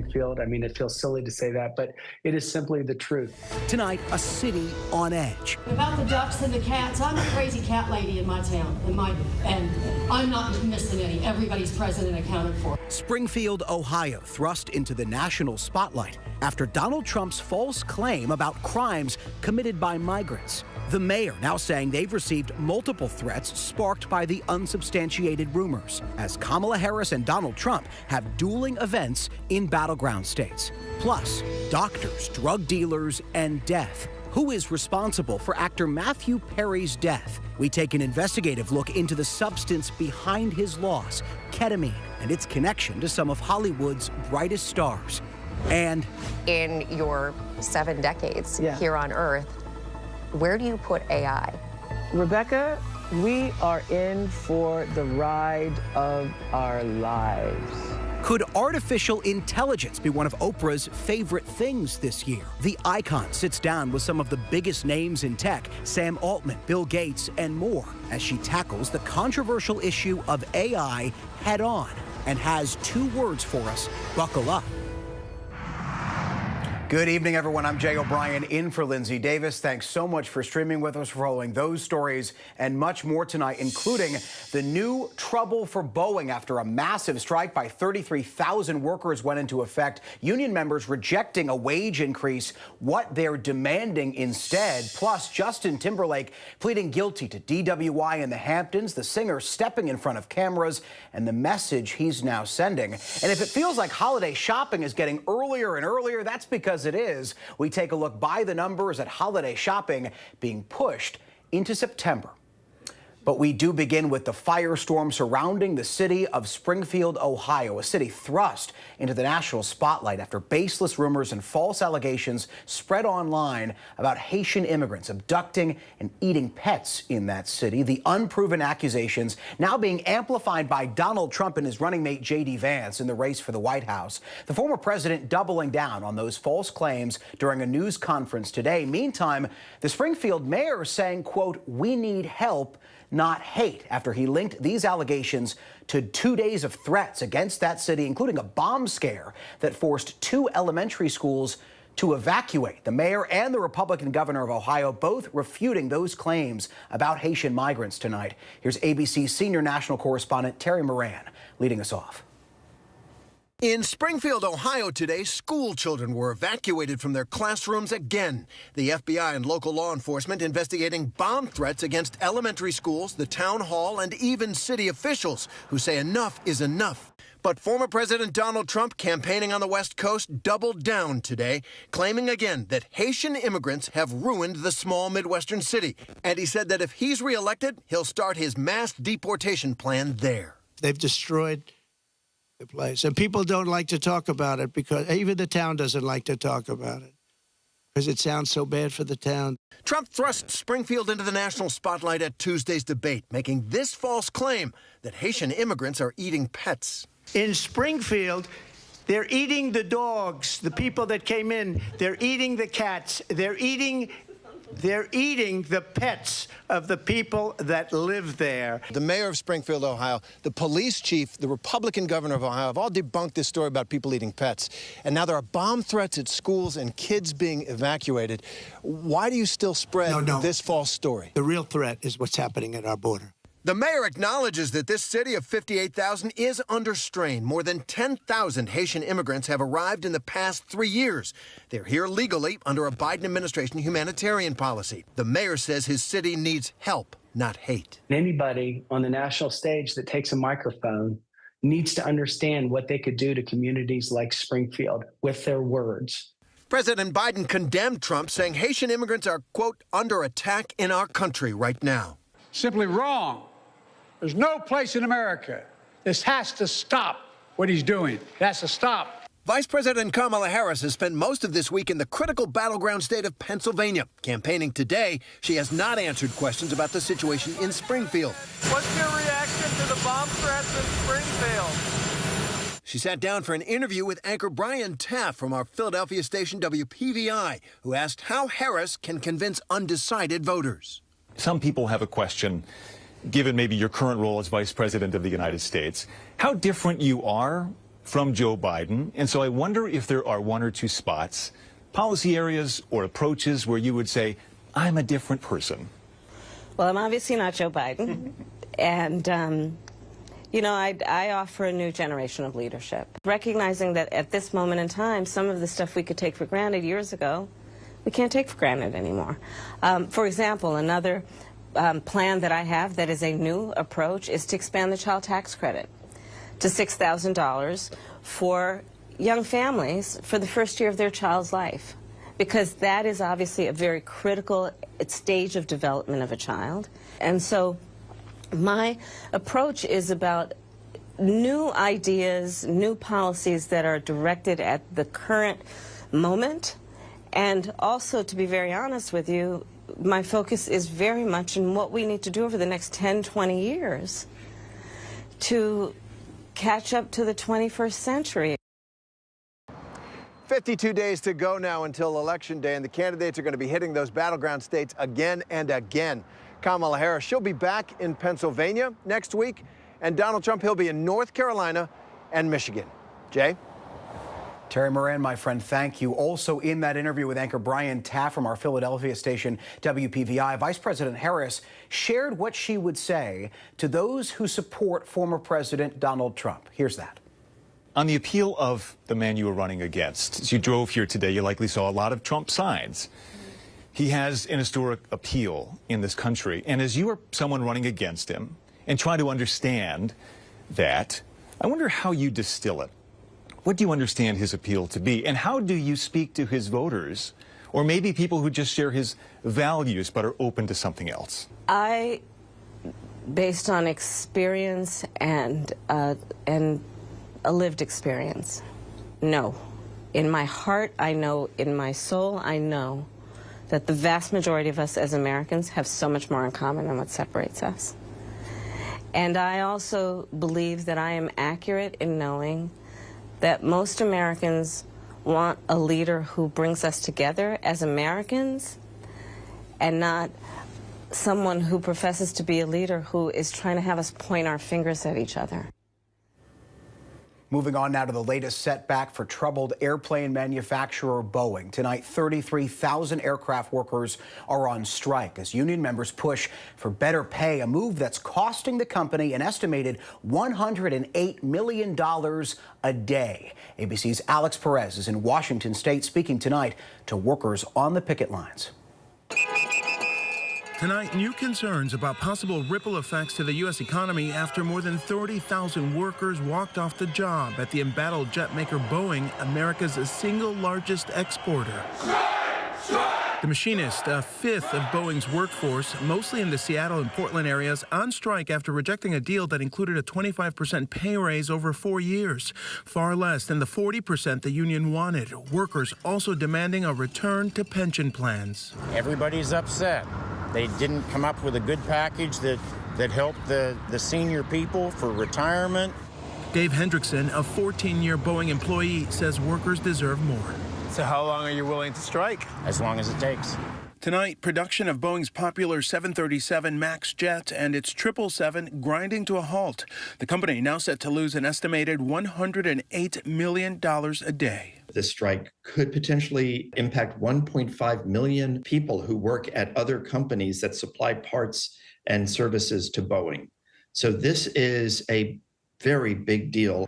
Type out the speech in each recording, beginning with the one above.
Springfield. I mean, it feels silly to say that, but it is simply the truth. Tonight, a city on edge. About the ducks and the cats, I'm a crazy cat lady in my town, and I'm not missing any. Everybody's present and accounted for. Springfield, Ohio, thrust into the national spotlight after Donald Trump's false claim about crimes committed by migrants. The mayor now saying they've received multiple threats sparked by the unsubstantiated rumors, as Kamala Harris and Donald Trump have dueling events in battleground states. Plus, doctors, drug dealers, and death. Who is responsible for actor Matthew Perry's death? We take an investigative look into the substance behind his loss, ketamine, and its connection to some of Hollywood's brightest stars. And in your 7 decades here on Earth, where do you put AI? Rebecca, we are in for the ride of our lives. Could artificial intelligence be one of Oprah's favorite things this year? The icon sits down with some of the biggest names in tech, Sam Altman, Bill Gates, and more, as she tackles the controversial issue of AI head on and has 2 words for us: buckle up. Good evening, everyone. I'm Jay O'Brien in for Linsey Davis. Thanks so much for streaming with us, for following those stories and much more tonight, including the new trouble for Boeing after a massive strike by 33,000 workers went into effect. Union members rejecting a wage increase, what they're demanding instead. Plus, Justin Timberlake pleading guilty to DWI in the Hamptons, the singer stepping in front of cameras, and the message he's now sending. And if it feels like holiday shopping is getting earlier and earlier, that's because it is. We take a look by the numbers at holiday shopping being pushed into September. But we do begin with the firestorm surrounding the city of Springfield, Ohio, a city thrust into the national spotlight after baseless rumors and false allegations spread online about Haitian immigrants abducting and eating pets in that city. The unproven accusations now being amplified by Donald Trump and his running mate J.D. Vance in the race for the White House. The former president doubling down on those false claims during a news conference today. Meantime, the Springfield mayor saying, quote, "We need help, not hate," after he linked these allegations to 2 days of threats against that city, including a bomb scare that forced 2 elementary schools to evacuate. The mayor and the Republican governor of Ohio both refuting those claims about Haitian migrants tonight. Here's ABC's senior national correspondent Terry Moran leading us off. In Springfield, Ohio today, school children were evacuated from their classrooms again. The FBI and local law enforcement investigating bomb threats against elementary schools, the town hall, and even city officials who say enough is enough. But former President Donald Trump, campaigning on the West Coast, doubled down today, claiming again that Haitian immigrants have ruined the small Midwestern city. And he said that if he's reelected, he'll start his mass deportation plan there. They've destroyed the place. And people don't like to talk about it, because even the town doesn't like to talk about it because it sounds so bad for the town. Trump thrust Springfield into the national spotlight at Tuesday's debate, making this false claim that Haitian immigrants are eating pets. In Springfield, they're eating the dogs, the people that came in. They're eating the cats. They're eating the pets of the people that live there. The mayor of Springfield, Ohio, the police chief, the Republican governor of Ohio have all debunked this story about people eating pets. And now there are bomb threats at schools and kids being evacuated. Why do you still spread this false story? The real threat is what's happening at our border. The mayor acknowledges that this city of 58,000 is under strain. More than 10,000 Haitian immigrants have arrived in the past 3 years. They're here legally under a Biden administration humanitarian policy. The mayor says his city needs help, not hate. Anybody on the national stage that takes a microphone needs to understand what they could do to communities like Springfield with their words. President Biden condemned Trump, saying Haitian immigrants are, quote, under attack in our country right now. Simply wrong. There's no place in America. This has to stop what he's doing. It has to stop. Vice President Kamala Harris has spent most of this week in the critical battleground state of Pennsylvania. Campaigning today, she has not answered questions about the situation in Springfield. What's your reaction to the bomb threats in Springfield? She sat down for an interview with anchor Brian Taff from our Philadelphia station WPVI, who asked how Harris can convince undecided voters. Some people have a question, given maybe your current role as Vice President of the United States, how different you are from Joe Biden. And so I wonder if there are one or two spots, policy areas or approaches where you would say, I'm a different person. Well, I'm obviously not Joe Biden. And, you know, I offer a new generation of leadership, recognizing that at this moment in time, some of the stuff we could take for granted years ago, we can't take for granted anymore. For example, another plan that I have that is a new approach is to expand the child tax credit to $6,000 for young families for the first year of their child's life, because that is obviously a very critical stage of development of a child. And so my approach is about new ideas, new policies that are directed at the current moment. And also, to be very honest with you, my focus is very much in what we need to do over the next 10, 20 years to catch up to the 21st century. 52 days to go now until Election Day, and the candidates are going to be hitting those battleground states again and again. Kamala Harris, she'll be back in Pennsylvania next week, and Donald Trump, he'll be in North Carolina and Michigan. Jay? Terry Moran, my friend, thank you. Also in that interview with anchor Brian Taft from our Philadelphia station, WPVI, Vice President Harris shared what she would say to those who support former President Donald Trump. Here's that. On the appeal of the man you were running against, as you drove here today, you likely saw a lot of Trump signs. He has an historic appeal in this country. And as you are someone running against him and trying to understand that, I wonder how you distill it. What do you understand his appeal to be? And how do you speak to his voters, or maybe people who just share his values but are open to something else? I, based on experience and a lived experience, no. In my heart, I know. In my soul, I know that the vast majority of us as Americans have so much more in common than what separates us. And I also believe that I am accurate in knowing that most Americans want a leader who brings us together as Americans, and not someone who professes to be a leader who is trying to have us point our fingers at each other. Moving on now to the latest setback for troubled airplane manufacturer Boeing. Tonight, 33,000 aircraft workers are on strike as union members push for better pay, a move that's costing the company an estimated $108 million a day. ABC's Alex Perez is in Washington State speaking tonight to workers on the picket lines. Tonight, new concerns about possible ripple effects to the U.S. economy after more than 30,000 workers walked off the job at the embattled jet maker Boeing, America's single largest exporter. The machinists, a fifth of Boeing's workforce, mostly in the Seattle and Portland areas, on strike after rejecting a deal that included a 25% pay raise over 4 years, far less than the 40% the union wanted. Workers also demanding a return to pension plans. Everybody's upset. They didn't come up with a good package that helped the senior people for retirement. Dave Hendrickson, a 14-year Boeing employee, says workers deserve more. So how long are you willing to strike? As long as it takes. Tonight, production of Boeing's popular 737 MAX jet and its 777 grinding to a halt. The company now set to lose an estimated $108 million a day. This strike could potentially impact 1.5 million people who work at other companies that supply parts and services to Boeing. So this is a very big deal.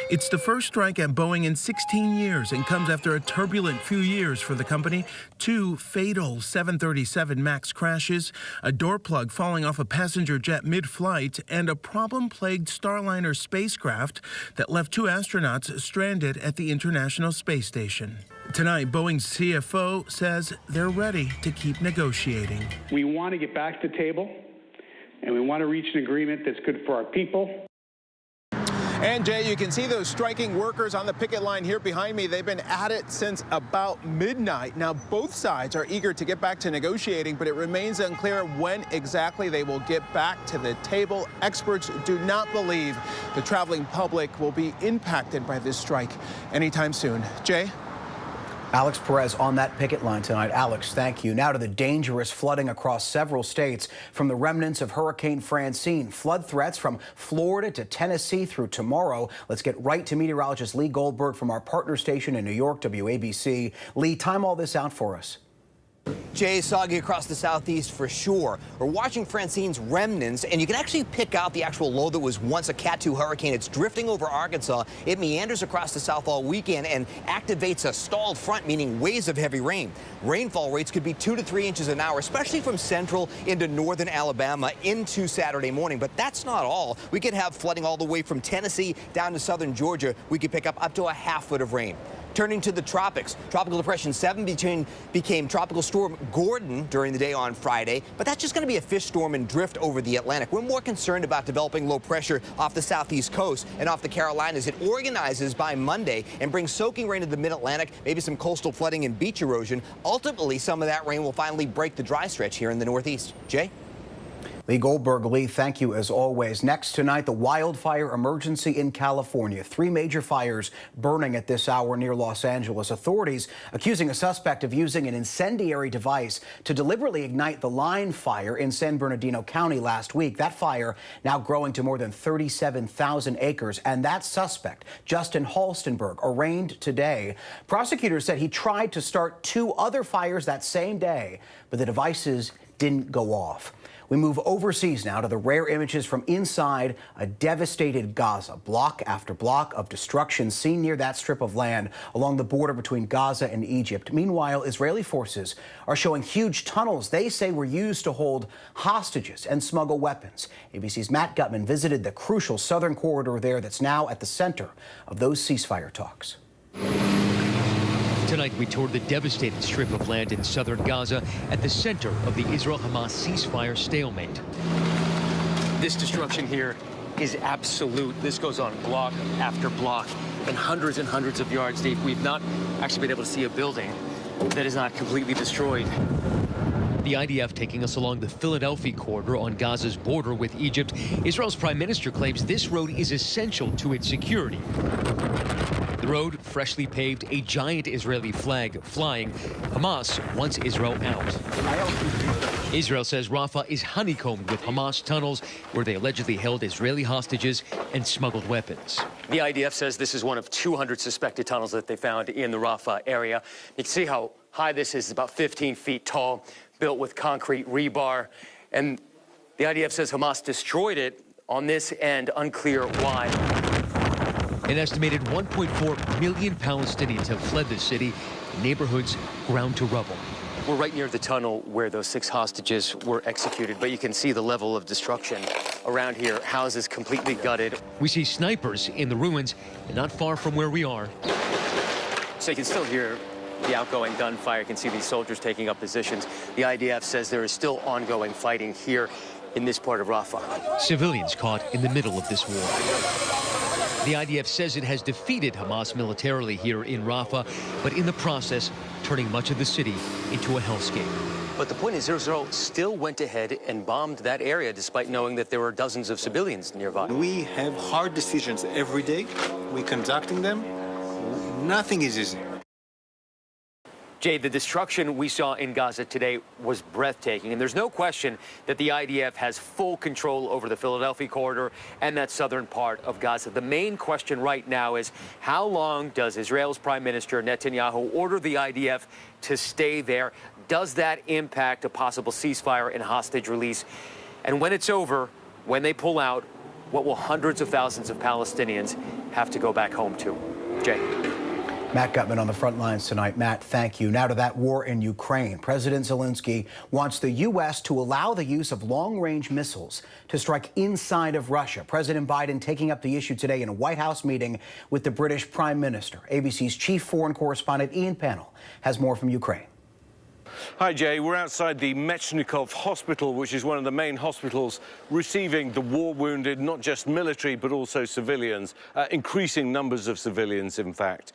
It's the first strike at Boeing in 16 years and comes after a turbulent few years for the company. 2 fatal 737 MAX crashes, a door plug falling off a passenger jet mid-flight, and a problem-plagued Starliner spacecraft that left 2 astronauts stranded at the International Space Station. Tonight, Boeing's CFO says they're ready to keep negotiating. We want to get back to the table, and we want to reach an agreement that's good for our people. And Jay, you can see those striking workers on the picket line here behind me. They've been at it since about midnight. Now, both sides are eager to get back to negotiating, but it remains unclear when exactly they will get back to the table. Experts do not believe the traveling public will be impacted by this strike anytime soon. Jay? Alex Perez on that picket line tonight. Alex, thank you. Now to the dangerous flooding across several states from the remnants of Hurricane Francine. Flood threats from Florida to Tennessee through tomorrow. Let's get right to meteorologist Lee Goldberg from our partner station in New York, WABC. Lee, time all this out for us. Jay, soggy across the southeast for sure. We're watching Francine's remnants, and you can actually pick out the actual low that was once a Cat 2 hurricane. It's drifting over Arkansas. It meanders across the south all weekend and activates a stalled front, meaning waves of heavy rain. Rainfall rates could be 2 to 3 inches an hour, especially from central into northern Alabama into Saturday morning. But that's not all. We could have flooding all the way from Tennessee down to southern Georgia. We could pick up to a half foot of rain. Turning to the tropics, Tropical Depression 7 became Tropical Storm Gordon during the day on Friday, but that's just going to be a fish storm and drift over the Atlantic. We're more concerned about developing low pressure off the southeast coast and off the Carolinas. It organizes by Monday and brings soaking rain to the mid-Atlantic, maybe some coastal flooding and beach erosion. Ultimately, some of that rain will finally break the dry stretch here in the Northeast. Jay? Lee Goldberg. Lee, thank you as always. Next tonight, the wildfire emergency in California. 3 major fires burning at this hour near Los Angeles. Authorities accusing a suspect of using an incendiary device to deliberately ignite the line fire in San Bernardino County last week. That fire now growing to more than 37,000 acres. And that suspect, Justin Halstenberg, arraigned today. Prosecutors said he tried to start 2 other fires that same day, but the devices didn't go off. We move overseas now to the rare images from inside a devastated Gaza. Block after block of destruction seen near that strip of land along the border between Gaza and Egypt. Meanwhile, Israeli forces are showing huge tunnels they say were used to hold hostages and smuggle weapons. ABC's Matt Gutman visited the crucial southern corridor there that's now at the center of those ceasefire talks. Tonight, we toured the devastated strip of land in southern Gaza at the center of the Israel-Hamas ceasefire stalemate. This destruction here is absolute. This goes on block after block and hundreds of yards deep. We've not actually been able to see a building that is not completely destroyed. The IDF taking us along the Philadelphia corridor on Gaza's border with Egypt. Israel's prime minister claims this road is essential to its security. The road, freshly paved, a giant Israeli flag flying. Hamas wants Israel out. Israel says Rafah is honeycombed with Hamas tunnels where they allegedly held Israeli hostages and smuggled weapons. The IDF says this is one of 200 suspected tunnels that they found in the Rafah area. You can see how high this is, about 15 feet tall, built with concrete rebar. And the IDF says Hamas destroyed it on this end, unclear why. An estimated 1.4 million Palestinians have fled the city, neighborhoods ground to rubble. We're right near the tunnel where those 6 hostages were executed, but you can see the level of destruction around here. Houses completely gutted. We see snipers in the ruins and not far from where we are. So you can still hear the outgoing gunfire. You can see these soldiers taking up positions. The IDF says there is still ongoing fighting here in this part of Rafah. Civilians caught in the middle of this war. The IDF says it has defeated Hamas militarily here in Rafah, but in the process, turning much of the city into a hellscape. But the point is, Israel still went ahead and bombed that area despite knowing that there were dozens of civilians nearby. We have hard decisions every day. We're conducting them. Nothing is easy. Jay, the destruction we saw in Gaza today was breathtaking, and there's no question that the IDF has full control over the Philadelphia corridor and that southern part of Gaza. The main question right now is how long does Israel's Prime Minister Netanyahu order the IDF to stay there? Does that impact a possible ceasefire and hostage release? And when it's over, when they pull out, what will hundreds of thousands of Palestinians have to go back home to? Jay. Matt Gutman on the front lines tonight. Matt, thank you. Now to that war in Ukraine. President Zelensky wants the U.S. to allow the use of long-range missiles to strike inside of Russia. President Biden taking up the issue today in a White House meeting with the British Prime Minister. ABC's chief foreign correspondent Ian Pannell has more from Ukraine. Hi, Jay. We're outside the Mechnikov Hospital, which is one of the main hospitals receiving the war wounded, not just military, but also civilians, increasing numbers of civilians, in fact.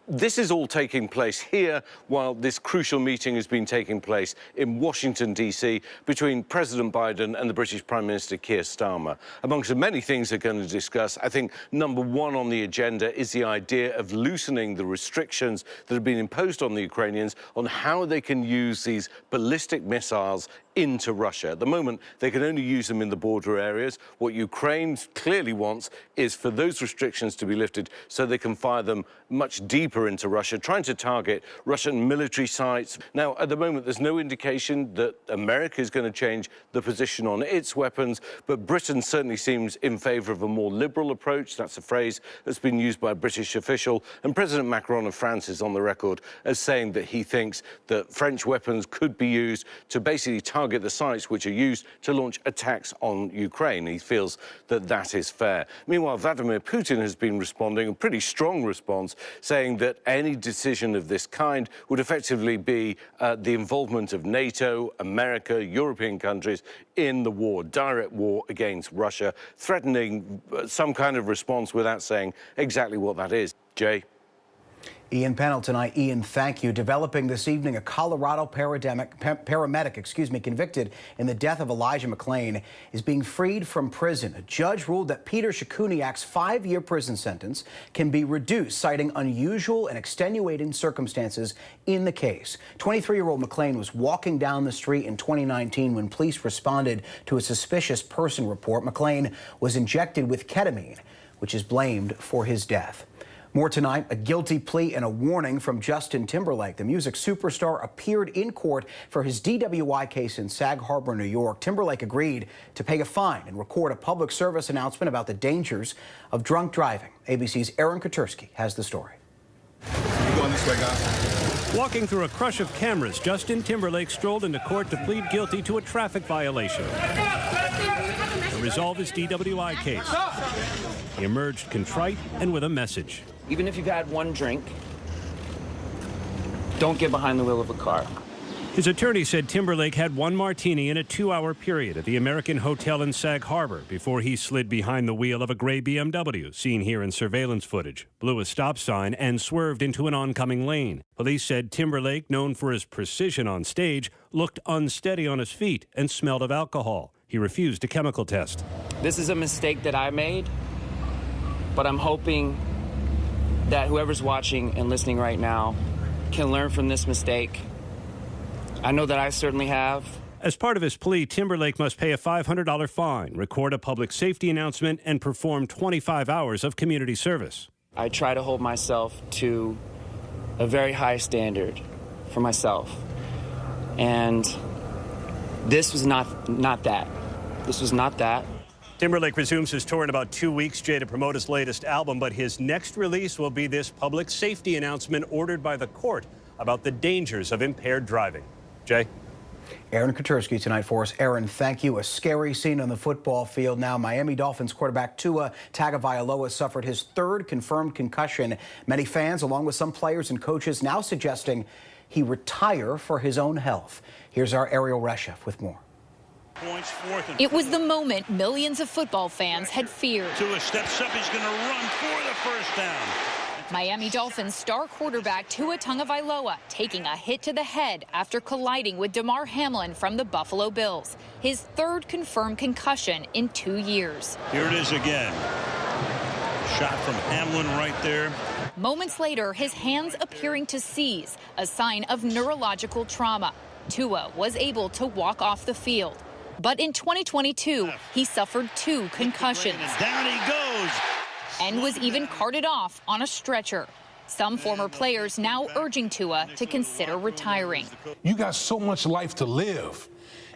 This is all taking place here while this crucial meeting has been taking place in Washington, D.C. between President Biden and the British Prime Minister Keir Starmer. Amongst the many things they're going to discuss, I think number one on the agenda is the idea of loosening the restrictions that have been imposed on the Ukrainians on how they can use these ballistic missiles into Russia. At the moment, they can only use them in the border areas. What Ukraine clearly wants is for those restrictions to be lifted so they can fire them much deeper into Russia, trying to target Russian military sites. Now, at the moment, there's no indication that America is going to change the position on its weapons, but Britain certainly seems in favor of a more liberal approach. That's a phrase that's been used by a British official. And President Macron of France is on the record as saying that he thinks that French weapons could be used to basically target the sites which are used to launch attacks on Ukraine. He feels that that is fair. Meanwhile, Vladimir Putin has been responding, a pretty strong response, saying that any decision of this kind would effectively be the involvement of NATO, America, European countries in the war, direct war against Russia, threatening some kind of response without saying exactly what that is. Jay? Ian panel tonight. Ian, thank you. Developing this evening, a Colorado paramedic, convicted in the death of Elijah McClain, is being freed from prison. A judge ruled that Peter Shakuniak's 5-year prison sentence can be reduced, citing unusual and extenuating circumstances in the case. 23-year-old McClain was walking down the street in 2019 when police responded to a suspicious person report. McClain was injected with ketamine, which is blamed for his death. More tonight, a guilty plea and a warning from Justin Timberlake. The music superstar appeared in court for his DWI case in Sag Harbor, New York. Timberlake agreed to pay a fine and record a public service announcement about the dangers of drunk driving. ABC's Aaron Katersky has the story. You going this way, guys? Walking through a crush of cameras, Justin Timberlake strolled into court to plead guilty to a traffic violation. To resolve his DWI case. He emerged contrite and with a message. Even if you've had one drink, don't get behind the wheel of a car. His attorney said Timberlake had one martini in a 2-hour period at the American Hotel in Sag Harbor before he slid behind the wheel of a gray BMW, seen here in surveillance footage, blew a stop sign, and swerved into an oncoming lane. Police said Timberlake, known for his precision on stage, looked unsteady on his feet and smelled of alcohol. He refused a chemical test. This is a mistake that I made, but I'm hoping that whoever's watching and listening right now can learn from this mistake. I know that I certainly have. As part of his plea, Timberlake must pay a $500 fine, record a public safety announcement, and perform 25 hours of community service. I try to hold myself to a very high standard for myself. And this was not that. This was not that. Timberlake resumes his tour in about 2 weeks, Jay, to promote his latest album, but his next release will be this public safety announcement ordered by the court about the dangers of impaired driving. Jay? Aaron Katersky tonight for us. Aaron, thank you. A scary scene on the football field now. Miami Dolphins quarterback Tua Tagovailoa suffered his 3rd confirmed concussion. Many fans, along with some players and coaches, now suggesting he retire for his own health. Here's our Ariel Reshef with more. It was the moment millions of football fans had feared. Tua steps up, he's going to run for the first down. Miami Dolphins star quarterback Tua Tagovailoa taking a hit to the head after colliding with Damar Hamlin from the Buffalo Bills. His 3rd confirmed concussion in 2 years. Here it is again. Shot from Hamlin right there. Moments later, his hands appearing to seize, a sign of neurological trauma. Tua was able to walk off the field. But in 2022, he suffered 2 concussions. Down he goes. And was even carted off on a stretcher. Some former players now urging Tua to consider retiring. You got so much life to live.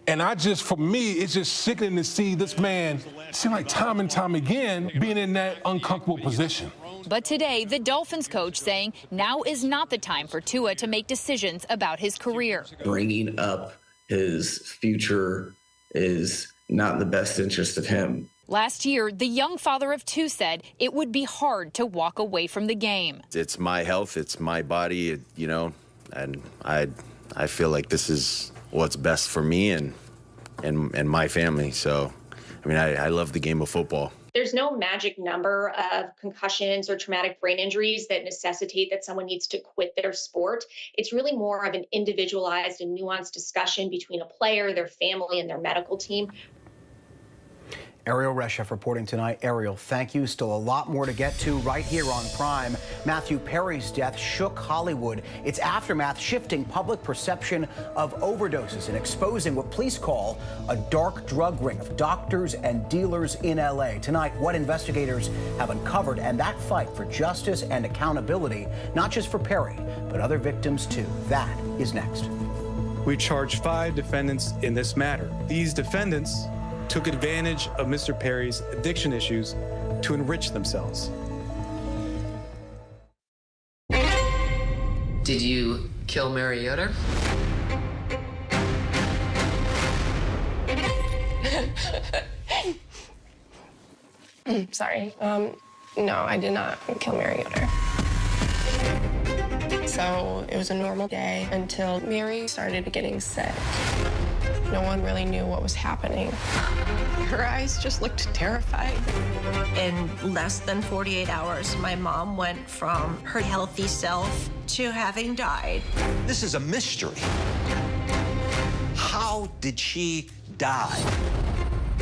And for me, it's just sickening to see this man, seem like time and time again, being in that uncomfortable position. But today, the Dolphins coach saying now is not the time for Tua to make decisions about his career. Bringing up his future is not in the best interest of him. Last year, the young father of 2 said it would be hard to walk away from the game. It's my health, it's my body, and I feel like this is what's best for me and my family. So, I love the game of football. There's no magic number of concussions or traumatic brain injuries that necessitate that someone needs to quit their sport. It's really more of an individualized and nuanced discussion between a player, their family, and their medical team. Ariel Reshef reporting tonight. Ariel, thank you. Still a lot more to get to right here on Prime. Matthew Perry's death shook Hollywood. Its aftermath shifting public perception of overdoses and exposing what police call a dark drug ring of doctors and dealers in L.A. Tonight, what investigators have uncovered and that fight for justice and accountability, not just for Perry, but other victims too. That is next. We charged 5 defendants in this matter. These defendants took advantage of Mr. Perry's addiction issues to enrich themselves. Did you kill Mary Yoder? Sorry. No, I did not kill Mary Yoder. So it was a normal day until Mary started getting sick. No one really knew what was happening. Her eyes just looked terrified. In less than 48 hours, my mom went from her healthy self to having died. This is a mystery. How did she die?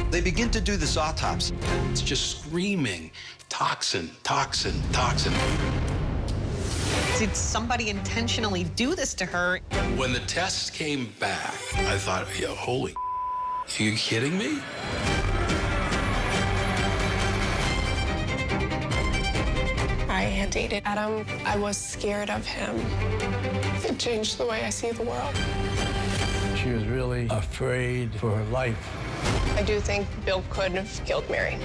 They begin to do this autopsy. It's just screaming, toxin, toxin, toxin. Did somebody intentionally do this to her? When the tests came back, I thought, yeah, holy, are you kidding me? I had dated Adam. I was scared of him. It changed the way I see the world. She was really afraid for her life. I do think Bill could have killed Mary.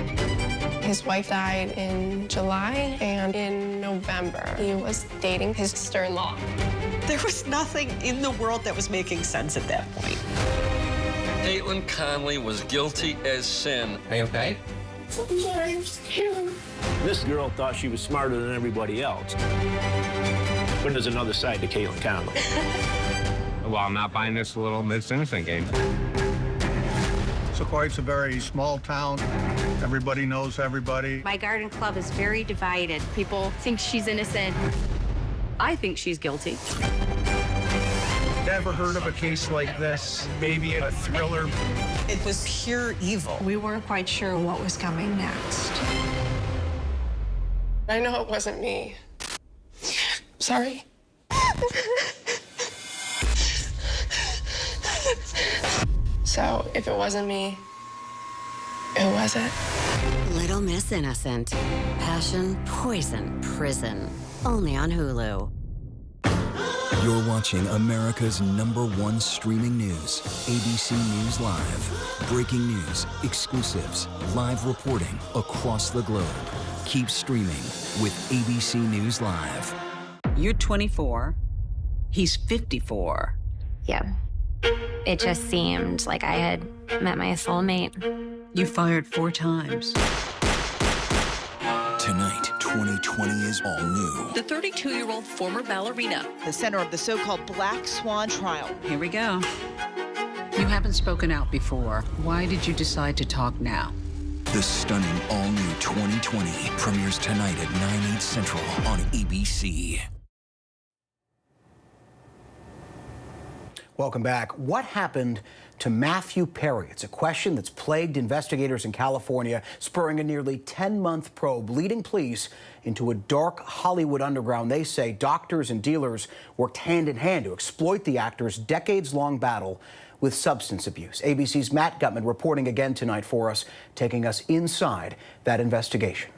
His wife died in July, and in November, he was dating his sister-in-law. There was nothing in the world that was making sense at that point. Caitlin Conley was guilty as sin. Are you okay? I'm scared. This girl thought she was smarter than everybody else. But there's another side to Caitlin Conley. Well, I'm not buying this little Miss Innocent game. Sequoia's a very small town. Everybody knows everybody. My garden club is very divided. People think she's innocent. I think she's guilty. Never heard of a case like this. Maybe a thriller. It was pure evil. We weren't quite sure what was coming next. I know it wasn't me. Sorry. So, if it wasn't me, who was it? Little Miss Innocent. Passion, poison, prison. Only on Hulu. You're watching America's #1 streaming news, ABC News Live. Breaking news, exclusives, live reporting across the globe. Keep streaming with ABC News Live. You're 24. He's 54. Yeah. It just seemed like I had met my soulmate. You fired 4 times. Tonight, 2020 is all new. The 32-year-old former ballerina. The center of the so-called Black Swan trial. Here we go. You haven't spoken out before. Why did you decide to talk now? The stunning all-new 2020 premieres tonight at 9/8 Central on ABC. Welcome back. What happened to Matthew Perry? It's a question that's plagued investigators in California, spurring a nearly 10-month probe, leading police into a dark Hollywood underground. They say doctors and dealers worked hand in hand to exploit the actor's decades-long battle with substance abuse. ABC's Matt Gutman reporting again tonight for us, taking us inside that investigation.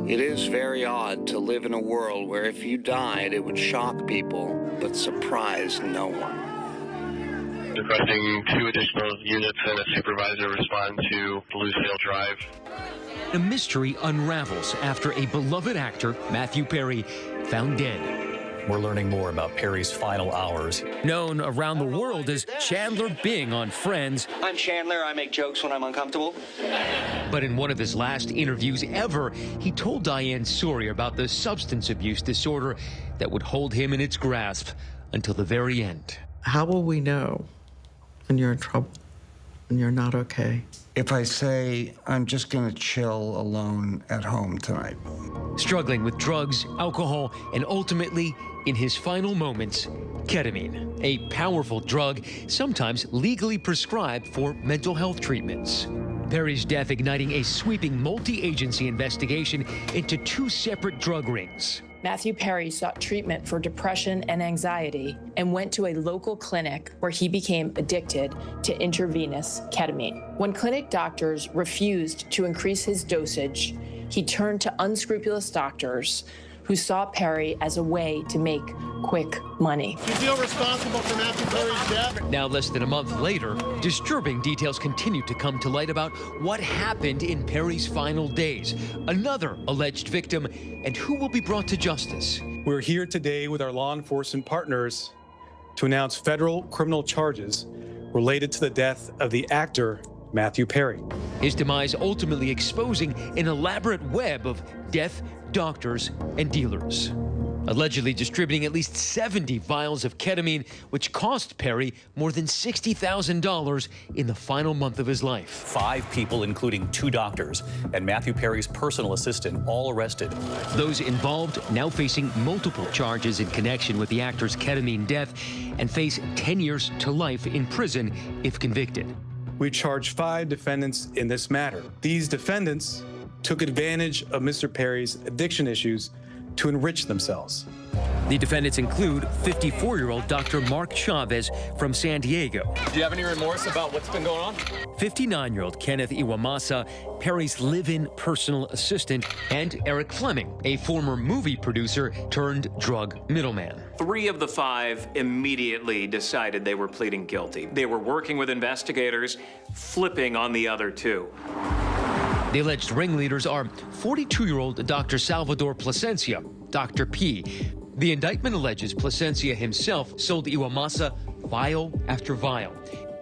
It is very odd to live in a world where if you died, it would shock people, but surprise no one. Requesting 2 additional units and a supervisor respond to Bluesdale Drive. A mystery unravels after a beloved actor, Matthew Perry, found dead. We're learning more about Perry's final hours. Known around the world as Chandler Bing on Friends. I'm Chandler. I make jokes when I'm uncomfortable. But in one of his last interviews ever, he told Diane Sawyer about the substance abuse disorder that would hold him in its grasp until the very end. How will we know when you're in trouble? and you're not okay. If I say I'm just going to chill alone at home tonight. Struggling with drugs, alcohol, and ultimately, in his final moments, ketamine, a powerful drug sometimes legally prescribed for mental health treatments. Perry's death igniting a sweeping multi-agency investigation into two separate drug rings. Matthew Perry sought treatment for depression and anxiety and went to a local clinic where he became addicted to intravenous ketamine. When clinic doctors refused to increase his dosage, he turned to unscrupulous doctors who saw Perry as a way to make quick money. Do you feel responsible for Matthew Perry's death? Now, less than a month later, disturbing details continue to come to light about what happened in Perry's final days. Another alleged victim, and who will be brought to justice. We're here today with our law enforcement partners to announce federal criminal charges related to the death of the actor Matthew Perry. His demise ultimately exposing an elaborate web of death, doctors, and dealers. Allegedly distributing at least 70 vials of ketamine, which cost Perry more than $60,000 in the final month of his life. 5 people, including 2 doctors and Matthew Perry's personal assistant, all arrested. Those involved now facing multiple charges in connection with the actor's ketamine death and face 10 years to life in prison if convicted. We charge 5 defendants in this matter. These defendants took advantage of Mr. Perry's addiction issues to enrich themselves. The defendants include 54-year-old Dr. Mark Chavez from San Diego. Do you have any remorse about what's been going on? 59-year-old Kenneth Iwamasa, Perry's live-in personal assistant, and Eric Fleming, a former movie producer turned drug middleman. 3 of the 5 immediately decided they were pleading guilty. They were working with investigators, flipping on the other 2. The alleged ringleaders are 42-year-old Dr. Salvador Plasencia, Dr. P. The indictment alleges Plasencia himself sold Iwamasa vial after vial.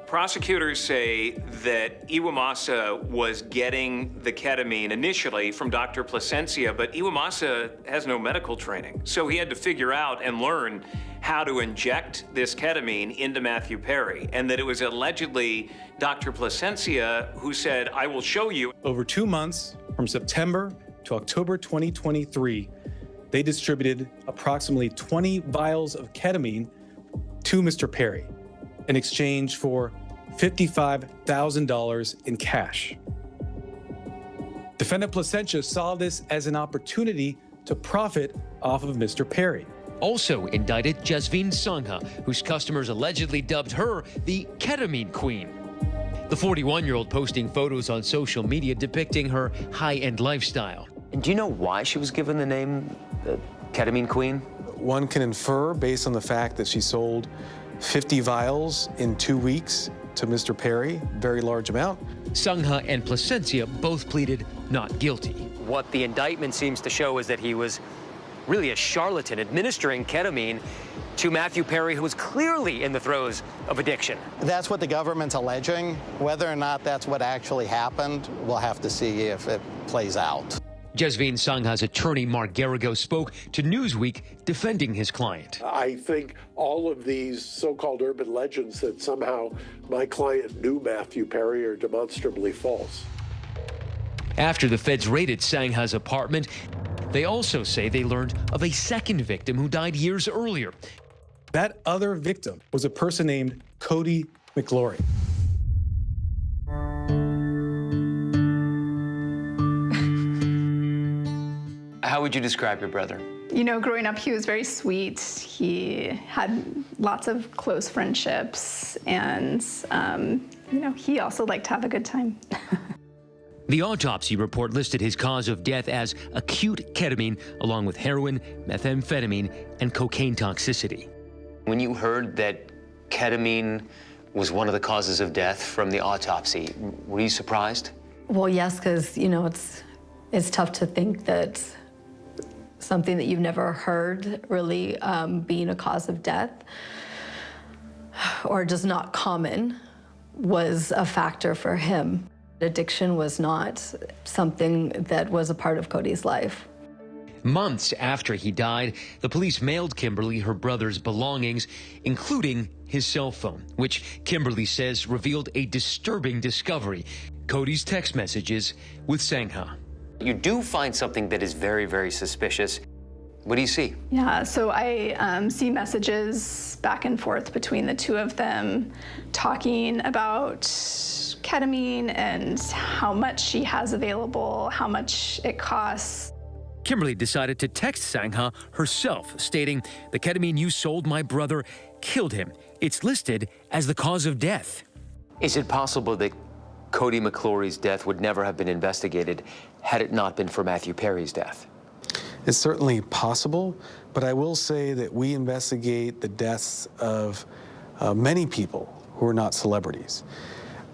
Prosecutors say that Iwamasa was getting the ketamine initially from Dr. Plasencia, but Iwamasa has no medical training. So he had to figure out and learn how to inject this ketamine into Matthew Perry, and that it was allegedly Dr. Plasencia who said, I will show you. Over 2 months, from September to October 2023, they distributed approximately 20 vials of ketamine to Mr. Perry in exchange for $55,000 in cash. Defendant Plasencia saw this as an opportunity to profit off of Mr. Perry. Also indicted Jasveen Sangha, whose customers allegedly dubbed her the ketamine queen. The 41-year-old posting photos on social media depicting her high-end lifestyle. And do you know why she was given the name ketamine queen? One can infer based on the fact that she sold 50 vials in 2 weeks to Mr. Perry, very large amount. Sangha and Plasencia both pleaded not guilty. What the indictment seems to show is that he was really a charlatan administering ketamine to Matthew Perry, who was clearly in the throes of addiction. That's what the government's alleging. Whether or not that's what actually happened, we'll have to see if it plays out. Jasveen Sangha's attorney, Mark Garrigo, spoke to Newsweek defending his client. I think all of these so-called urban legends that somehow my client knew Matthew Perry are demonstrably false. After the feds raided Sangha's apartment, they also say they learned of a second victim who died years earlier. That other victim was a person named Cody McLaurin. How would you describe your brother? You know, growing up, he was very sweet. He had lots of close friendships, and, you know, he also liked to have a good time. The autopsy report listed his cause of death as acute ketamine, along with heroin, methamphetamine, and cocaine toxicity. When you heard that ketamine was one of the causes of death from the autopsy, were you surprised? Well, yes, because, you know, it's tough to think that something that you've never heard really being a cause of death or just not common was a factor for him. Addiction was not something that was a part of Cody's life. Months after he died, the police mailed Kimberly her brother's belongings, including his cell phone, which Kimberly says revealed a disturbing discovery: Cody's text messages with Sangha. You do find something that is very, very suspicious. What do you see? Yeah, so I see messages back and forth between the two of them talking about ketamine and how much she has available, how much it costs. Kimberly decided to text Sangha herself, stating, "The ketamine you sold my brother killed him. It's listed as the cause of death." Is it possible that Cody McClory's death would never have been investigated had it not been for Matthew Perry's death? It's certainly possible, but I will say that we investigate the deaths of many people who are not celebrities.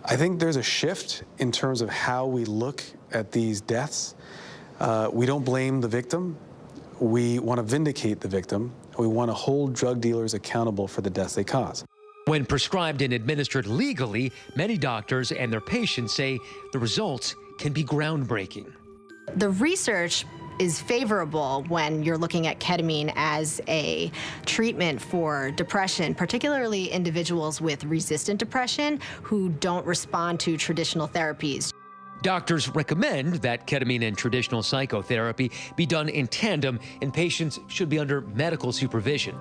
I think there's a shift in terms of how we look at these deaths. We don't blame the victim. We want to vindicate the victim. We want to hold drug dealers accountable for the deaths they cause. When prescribed and administered legally, many doctors and their patients say the results can be groundbreaking. The research is favorable when you're looking at ketamine as a treatment for depression, particularly individuals with resistant depression who don't respond to traditional therapies. Doctors recommend that ketamine and traditional psychotherapy be done in tandem, and patients should be under medical supervision.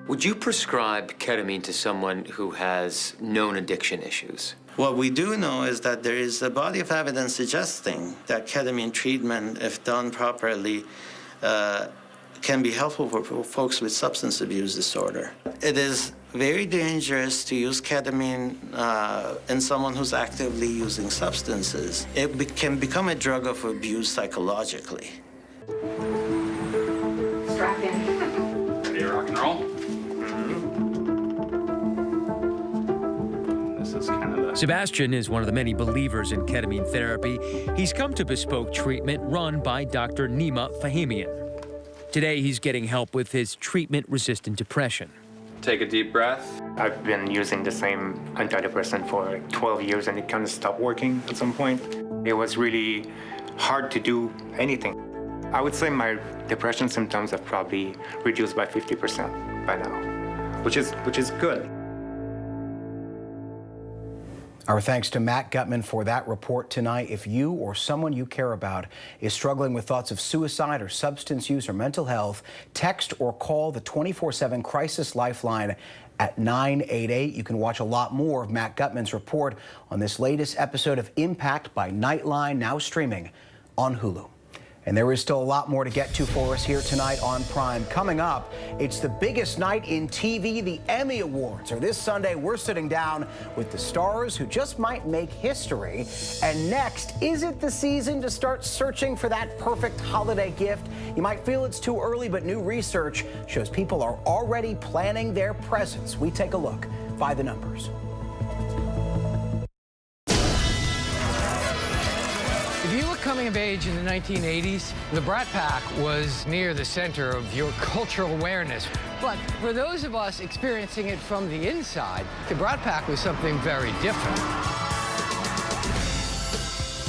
Would you prescribe ketamine to someone who has known addiction issues? What we do know is that there is a body of evidence suggesting that ketamine treatment, if done properly, can be helpful for folks with substance abuse disorder. It is very dangerous to use ketamine in someone who's actively using substances. It can become a drug of abuse psychologically. Strap in. Ready to rock and roll? Sebastian is one of the many believers in ketamine therapy. He's come to Bespoke Treatment, run by Dr. Nima Fahimian. Today, he's getting help with his treatment-resistant depression. Take a deep breath. I've been using the same antidepressant for 12 years and it kind of stopped working at some point. It was really hard to do anything. I would say my depression symptoms have probably reduced by 50% by now, which is good. Our thanks to Matt Gutman for that report tonight. If you or someone you care about is struggling with thoughts of suicide or substance use or mental health, text or call the 24/7 Crisis Lifeline at 988. You can watch a lot more of Matt Gutman's report on this latest episode of Impact by Nightline, now streaming on Hulu. And there is still a lot more to get to for us here tonight on Prime. Coming up, it's the biggest night in TV. The Emmy Awards are this Sunday. We're sitting down with the stars who just might make history. And next, is it the season to start searching for that perfect holiday gift? You might feel it's too early, but new research shows people are already planning their presents. We take a look by the numbers. If you were coming of age in the 1980s, the Brat Pack was near the center of your cultural awareness. But for those of us experiencing it from the inside, the Brat Pack was something very different.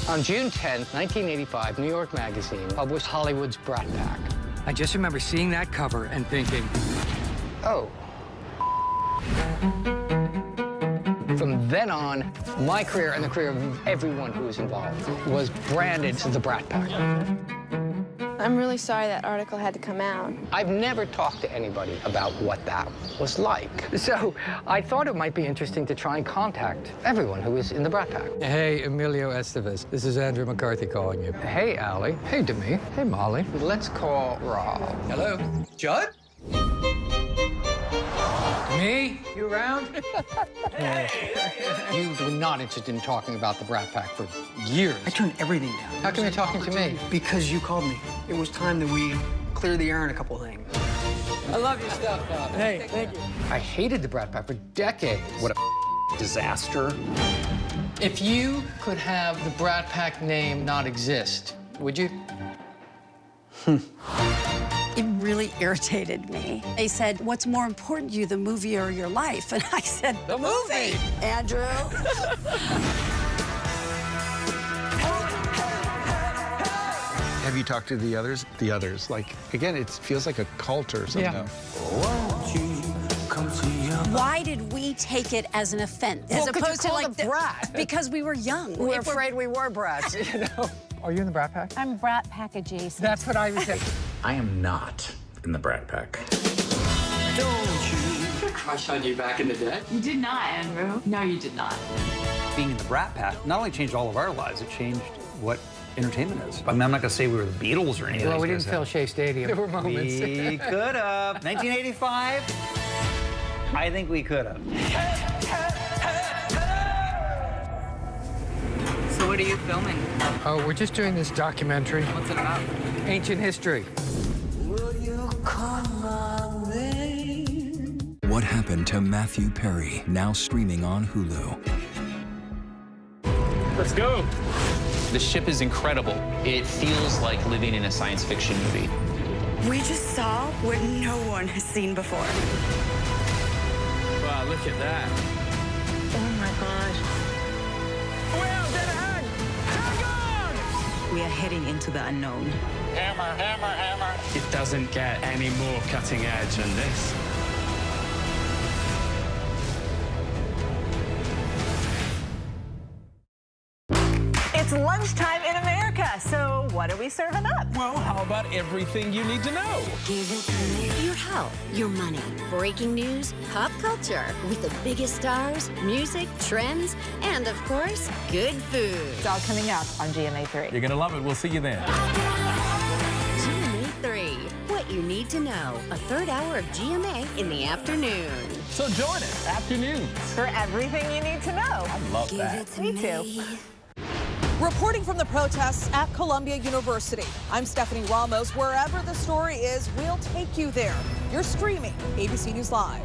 On June 10th, 1985, New York Magazine published Hollywood's Brat Pack. I just remember seeing that cover and thinking, oh. From then on, my career and the career of everyone who was involved was branded to the Brat Pack. I'm really sorry that article had to come out. I've never talked to anybody about what that was like. So I thought it might be interesting to try and contact everyone who was in the Brat Pack. Hey, Emilio Estevez. This is Andrew McCarthy calling you. Hey, Allie. Hey, Demi. Hey, Molly. Let's call Rob. Hello. Judd? Me? You around? You were not interested in talking about the Brat Pack for years. I turned everything down. How come you're talking to me? Because you called me. It was time that we clear the air on a couple things. I love your stuff, Bob. Hey, thank you. I hated the Brat Pack for decades. What a disaster. If you could have the Brat Pack name not exist, would you? It really irritated me. They said, what's more important to you, the movie or your life? And I said, the movie, Andrew. Have Have you talked to the others? The others, like, again, it feels like a cult or something. Yeah. Why did we take it as an offense? As opposed to like a brat. Because we were young. We were afraid we were brats, you know? Are you in the Brat Pack? I'm Brat Pack adjacent. That's what I was saying. I am not in the Brat Pack. Crush on you back in the day? You did not, Andrew. No, you did not. Being in the Brat Pack not only changed all of our lives, it changed what entertainment is. I mean, I'm not going to say we were the Beatles or anything. Well, we didn't fill Shea Stadium. There were moments. We could have. 1985, I think we could have. So what are you filming? Oh, we're just doing this documentary. What's it about? Ancient history. What Happened to Matthew Perry, now streaming on Hulu. Let's go. The ship is incredible. It feels like living in a science fiction movie. We just saw what no one has seen before. Wow, look at that. Oh my gosh. Well, dead ahead. Tag on! We are heading into the unknown. Hammer, hammer, hammer. It doesn't get any more cutting edge than this. It's lunchtime in America, so what are we serving up? Well, how about everything you need to know? Your health, your money, breaking news, pop culture, with the biggest stars, music, trends, and of course, good food. It's all coming up on GMA3. You're going to love it. We'll see you then. GMA 3, what you need to know. A third hour of GMA in the afternoon. So join us afternoons. For everything you need to know. I love that. Me too. Reporting from the protests at Columbia University, I'm Stephanie Ramos. Wherever the story is, we'll take you there. You're streaming ABC News Live.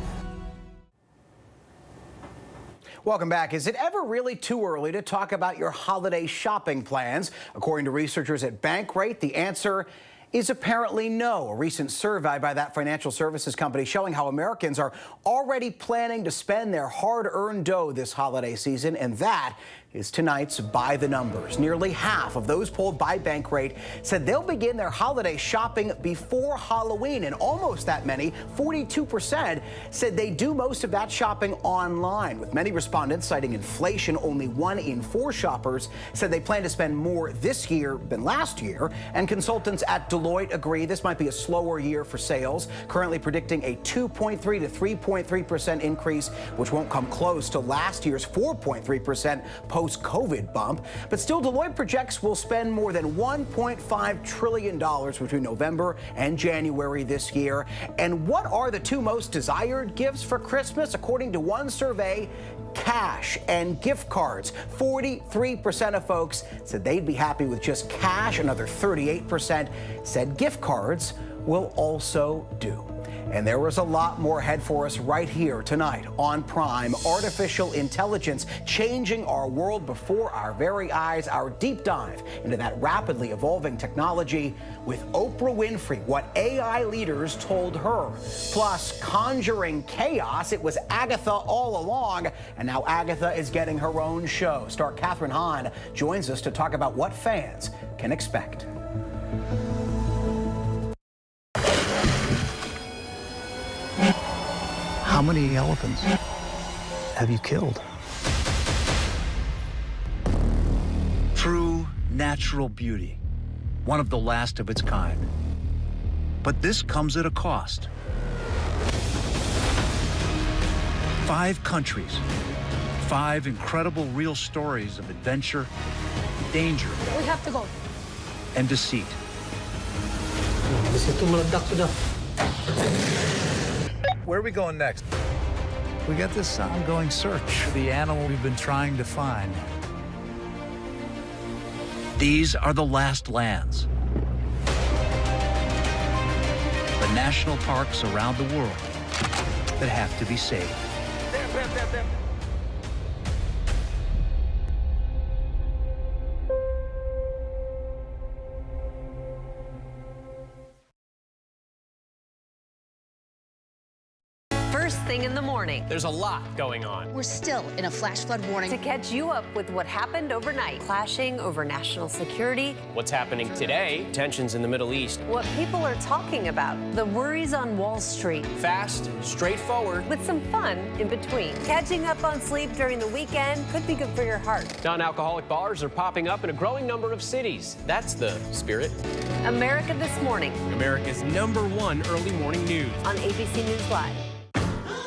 Welcome back. Is it ever really too early to talk about your holiday shopping plans? According to researchers at Bankrate, the answer is apparently no. A recent survey by that financial services company showing how Americans are already planning to spend their hard-earned dough this holiday season, and that is tonight's By the Numbers. Nearly half of those polled by Bankrate said they'll begin their holiday shopping before Halloween, and almost that many, 42%, said they do most of that shopping online. With many respondents citing inflation, only 1 in 4 shoppers said they plan to spend more this year than last year, and consultants at Deloitte agree this might be a slower year for sales, currently predicting a 2.3 to 3.3% increase, which won't come close to last year's 4.3% post-COVID bump. But still, Deloitte projects we'll spend more than $1.5 trillion between November and January this year. And what are the 2 most desired gifts for Christmas? According to one survey, cash and gift cards. 43% of folks said they'd be happy with just cash. Another 38% said gift cards will also do. And there was a lot more ahead for us right here tonight on Prime. Artificial intelligence changing our world before our very eyes. Our deep dive into that rapidly evolving technology with Oprah Winfrey, what AI leaders told her. Plus, conjuring chaos. It was Agatha all along, and now Agatha is getting her own show. Star Kathryn Hahn joins us to talk about what fans can expect. How many elephants have you killed? True natural beauty, one of the last of its kind. But this comes at a cost. 5 countries, 5 incredible real stories of adventure, danger, We have to go. and deceit. Where are we going next? We got this ongoing search for the animal we've been trying to find. These are the last lands. The national parks around the world that have to be saved. first thing in the morning. There's a lot going on. We're still in a flash flood warning. To catch you up with what happened overnight, clashing over national security, What's happening today, tensions in the Middle East. what people are talking about, the worries on Wall Street, Fast, straightforward. with some fun in between. Catching up on sleep during the weekend could be good for your heart. Non-alcoholic bars are popping up in a growing number of cities. That's the spirit. America This Morning America's #1 early morning news. on ABC News Live.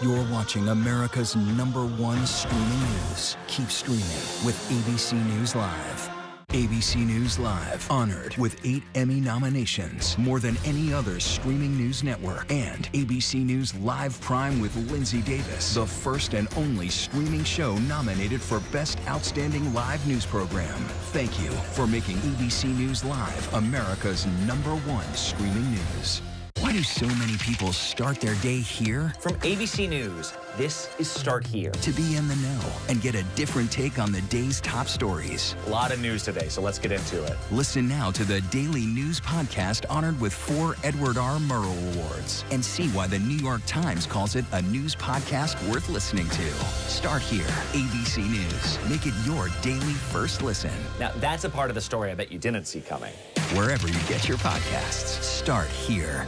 You're watching America's #1 streaming news. Keep streaming with ABC News Live. ABC News Live, honored with 8 Emmy nominations, more than any other streaming news network. And ABC News Live Prime with Linsey Davis, the first and only streaming show nominated for Best Outstanding Live News Program. Thank you for making ABC News Live America's #1 streaming news. Why do so many people start their day here? From ABC News, this is Start Here. To be in the know and get a different take on the day's top stories. A lot of news today, so let's get into it. Listen now to the Daily News Podcast honored with 4 Edward R. Murrow Awards and see why the New York Times calls it a news podcast worth listening to. Start Here, ABC News. Make it your daily first listen. Now, that's a part of the story I bet you didn't see coming. Wherever you get your podcasts, Start Here.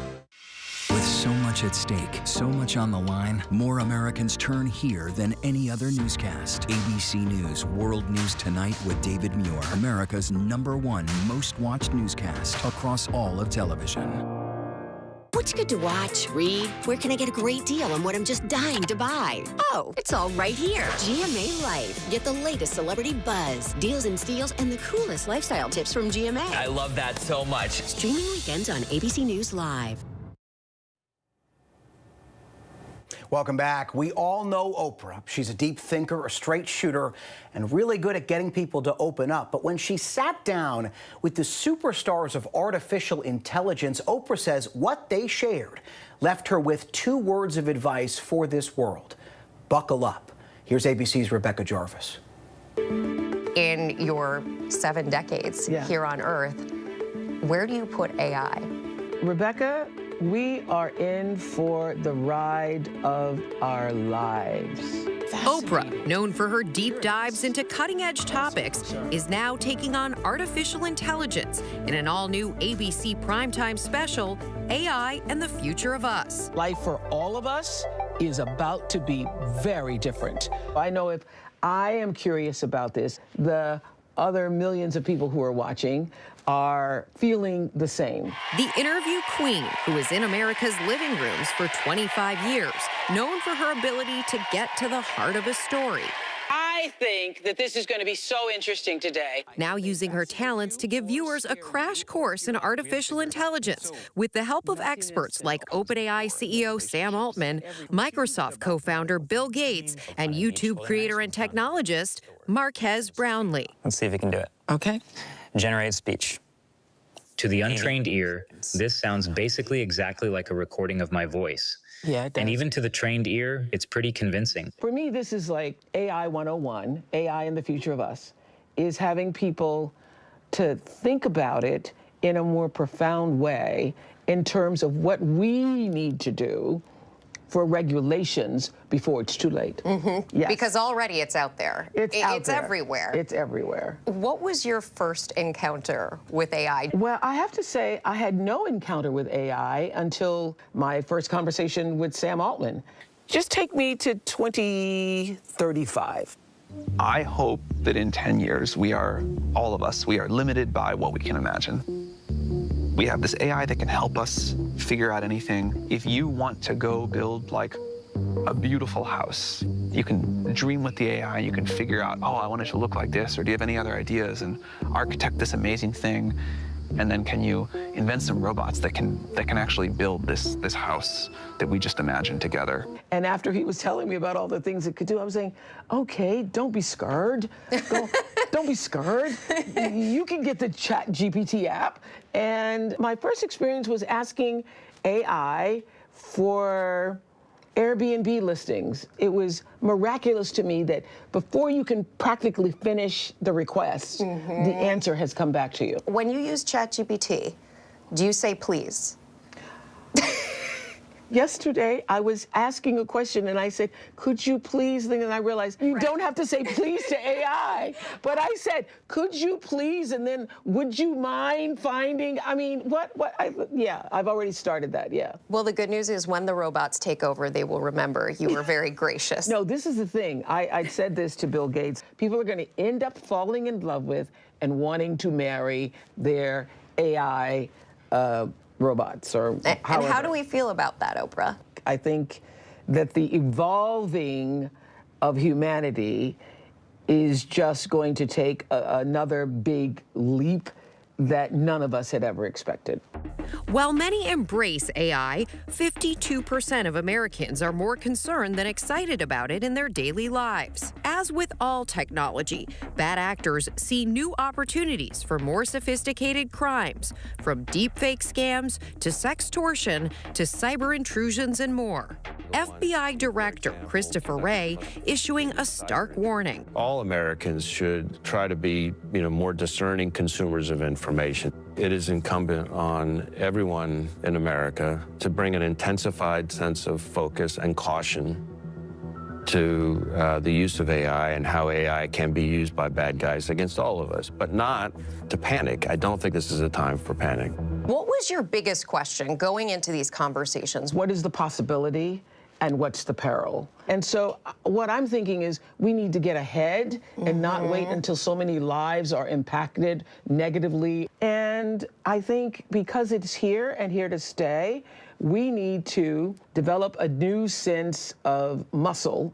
With so much at stake, so much on the line, more Americans turn here than any other newscast. ABC News World News Tonight with David Muir, America's #1 most watched newscast across all of television. What's good to watch, read? Where can I get a great deal on what I'm just dying to buy? Oh, it's all right here. GMA Life. Get the latest celebrity buzz, deals and steals, and the coolest lifestyle tips from GMA. I love that so much. Streaming weekends on ABC News Live. Welcome back. We all know Oprah. She's a deep thinker, a straight shooter, and really good at getting people to open up. But when she sat down with the superstars of artificial intelligence, Oprah says what they shared left her with 2 words of advice for this world. Buckle up. Here's ABC's Rebecca Jarvis. In your 7 decades here on Earth, where do you put AI? Rebecca, we are in for the ride of our lives. Oprah, known for her deep dives into cutting-edge topics, is now taking on artificial intelligence in an all-new ABC primetime special, AI and the Future of Us. Life for all of us is about to be very different. I know if I am curious about this, the other millions of people who are watching are feeling the same. The interview queen, who is in America's living rooms for 25 years, known for her ability to get to the heart of a story. I think that this is going to be so interesting today. Now using her talents to give viewers a crash course in artificial intelligence with the help of experts like OpenAI CEO Sam Altman, Microsoft co-founder Bill Gates, and YouTube creator and technologist Marques Brownlee. Let's see if we can do it. Okay. Generate speech. To the untrained ear, this sounds basically exactly like a recording of my voice. Yeah, it does. And even to the trained ear, it's pretty convincing. For me, this is like AI 101, AI and the Future of Us, is having people to think about it in a more profound way in terms of what we need to do for regulations before it's too late. Yes. Because already it's out there. It's out there. Everywhere. It's everywhere. What was your first encounter with AI? Well, I have to say I had no encounter with AI until my first conversation with Sam Altman. Just take me to 2035. I hope that in 10 years, all of us, we are limited by what we can imagine. We have this AI that can help us figure out anything. If you want to go build like a beautiful house, you can dream with the AI, you can figure out, oh, I want it to look like this, or do you have any other ideas, and architect this amazing thing. And then can you invent some robots that can actually build this house that we just imagined together? And after he was telling me about all the things it could do, I was saying, okay, don't be scared. Don't be scared. You can get the ChatGPT app. And my first experience was asking AI for Airbnb listings. It was miraculous to me that before you can practically finish the request, the answer has come back to you. When you use ChatGPT, do you say please? Yesterday, I was asking a question and I said, could you please, and I realized you don't have to say please to AI, but I said, could you please, and then would you mind finding, I mean, I've already started that, yeah. Well, the good news is when the robots take over, they will remember you were very gracious. No, this is the thing. I said this to Bill Gates. People are going to end up falling in love with and wanting to marry their AI robots or And how do we feel about that, Oprah? I think that the evolving of humanity is just going to take another big leap that none of us had ever expected. While many embrace AI, 52% of Americans are more concerned than excited about it in their daily lives. As with all technology, bad actors see new opportunities for more sophisticated crimes, from deepfake scams to sextortion to cyber intrusions and more. FBI Director Christopher Wray issuing a stark warning. All Americans should try to be, more discerning consumers of information. It is incumbent on everyone in America to bring an intensified sense of focus and caution to the use of AI and how AI can be used by bad guys against all of us, but not to panic. I don't think this is a time for panic. What was your biggest question going into these conversations? What is the possibility and what's the peril? And so what I'm thinking is we need to get ahead and not wait until so many lives are impacted negatively. And I think because it's here and here to stay, we need to develop a new sense of muscle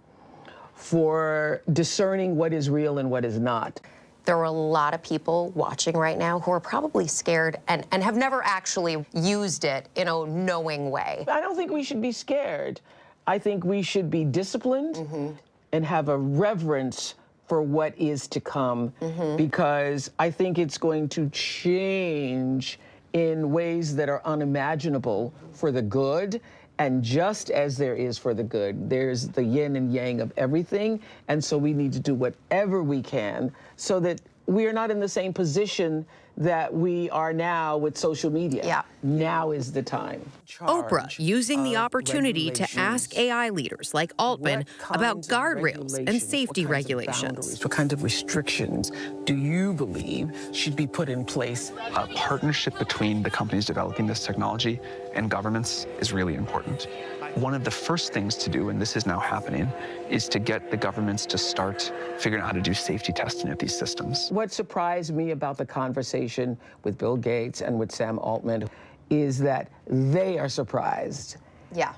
for discerning what is real and what is not. There are a lot of people watching right now who are probably scared and have never actually used it in a knowing way. I don't think we should be scared. I think we should be disciplined and have a reverence for what is to come, because I think it's going to change in ways that are unimaginable for the good. And just as there is for the good, there's the yin and yang of everything. And so we need to do whatever we can so that we are not in the same position that we are now with social media. Yeah. Now is the time. Oprah using the opportunity to ask AI leaders like Altman about guardrails and safety regulations. What kinds of restrictions do you believe should be put in place? A partnership between the companies developing this technology and governments is really important. One of the first things to do, and this is now happening, is to get the governments to start figuring out how to do safety testing of these systems. What surprised me about the conversation with Bill Gates and with Sam Altman is that they are surprised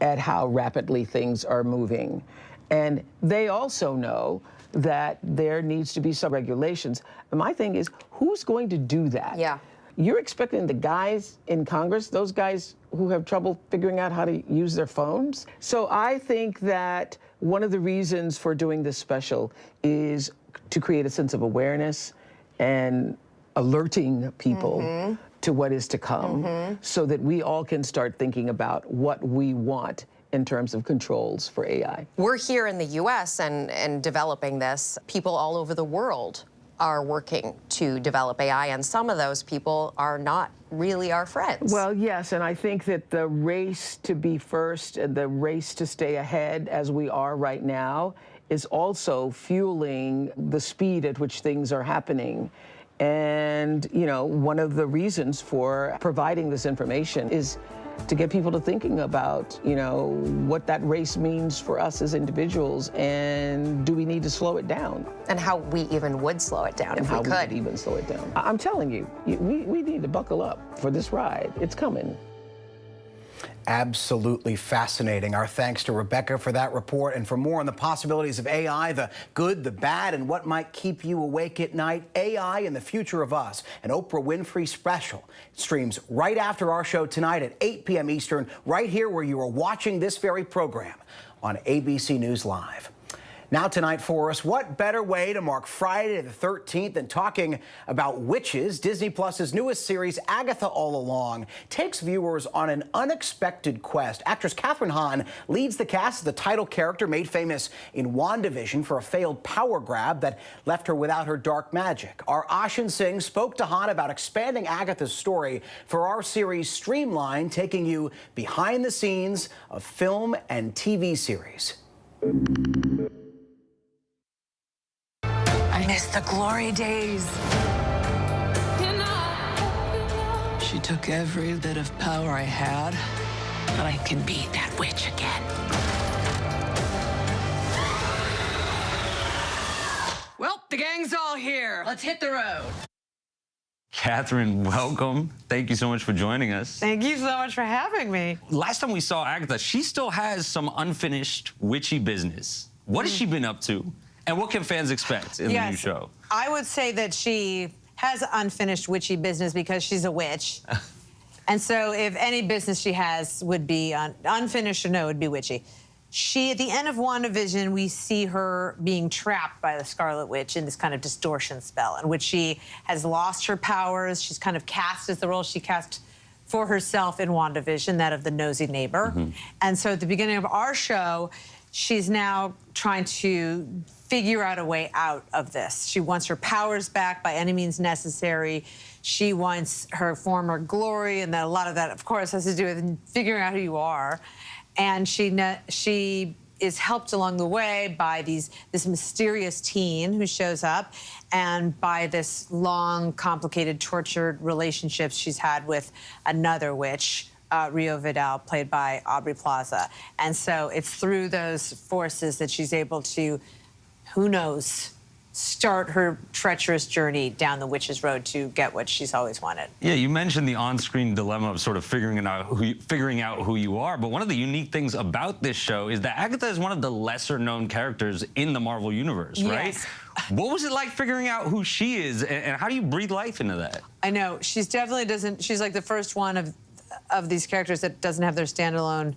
at how rapidly things are moving. And they also know that there needs to be some regulations. And my thing is, who's going to do that? Yeah. You're expecting the guys in Congress, those guys who have trouble figuring out how to use their phones? So I think that one of the reasons for doing this special is to create a sense of awareness and alerting people to what is to come so that we all can start thinking about what we want in terms of controls for AI. We're here in the U.S. and developing this. People all over the world are working to develop AI, and some of those people are not really our friends. Well, yes, and I think that the race to be first and the race to stay ahead, as we are right now, is also fueling the speed at which things are happening. And, one of the reasons for providing this information is to get people to thinking about, what that race means for us as individuals, and do we need to slow it down? And how we even would slow it down if we could. And how we could even slow it down. I'm telling you, we need to buckle up for this ride. It's coming. Absolutely fascinating. Our thanks to Rebecca for that report. And for more on the possibilities of AI, the good, the bad, and what might keep you awake at night, AI and the Future of Us, an Oprah Winfrey special. It streams right after our show tonight at 8 p.m. Eastern, right here where you are watching this very program on ABC News Live. Now tonight for us, what better way to mark Friday the 13th than talking about witches? Disney Plus's newest series, Agatha All Along, takes viewers on an unexpected quest. Actress Kathryn Hahn leads the cast as the title character made famous in WandaVision for a failed power grab that left her without her dark magic. Our Ashin Singh spoke to Hahn about expanding Agatha's story for our series Streamline, taking you behind the scenes of film and TV series. I miss the glory days. She took every bit of power I had, but I can be that witch again. Well, the gang's all here. Let's hit the road. Kathryn, welcome. Thank you so much for joining us. Thank you so much for having me. Last time we saw Agatha, she still has some unfinished witchy business. What has she been up to? And what can fans expect in the new show? I would say that she has unfinished witchy business because she's a witch. And so if any business she has would be unfinished or no, it would be witchy. At the end of WandaVision, we see her being trapped by the Scarlet Witch in this kind of distortion spell in which she has lost her powers. She's kind of cast as the role she cast for herself in WandaVision, that of the nosy neighbor. And so at the beginning of our show, she's now trying to figure out a way out of this. She wants her powers back by any means necessary. She wants her former glory, and that a lot of that, of course, has to do with figuring out who you are. And she is helped along the way by this mysterious teen who shows up, and by this long, complicated, tortured relationship she's had with another witch, Rio Vidal, played by Aubrey Plaza. And so it's through those forces that she's able to, who knows, start her treacherous journey down the witch's road to get what she's always wanted. Yeah, you mentioned the on-screen dilemma of sort of figuring out who you are, but one of the unique things about this show is that Agatha is one of the lesser-known characters in the Marvel Universe, right? Yes. What was it like figuring out who she is, and how do you breathe life into that? I know, she's definitely she's like the first one of these characters that doesn't have their standalone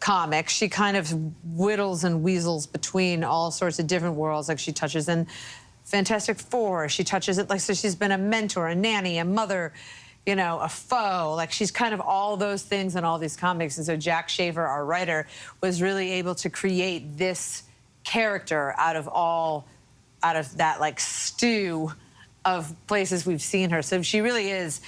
comic. She kind of whittles and weasels between all sorts of different worlds. Like she touches in Fantastic Four. She touches it, like, so she's been a mentor, a nanny, a mother, you know, a foe. Like she's kind of all those things in all these comics. And so Jack Shaver, our writer, was really able to create this character out of that like stew of places we've seen her. So she really is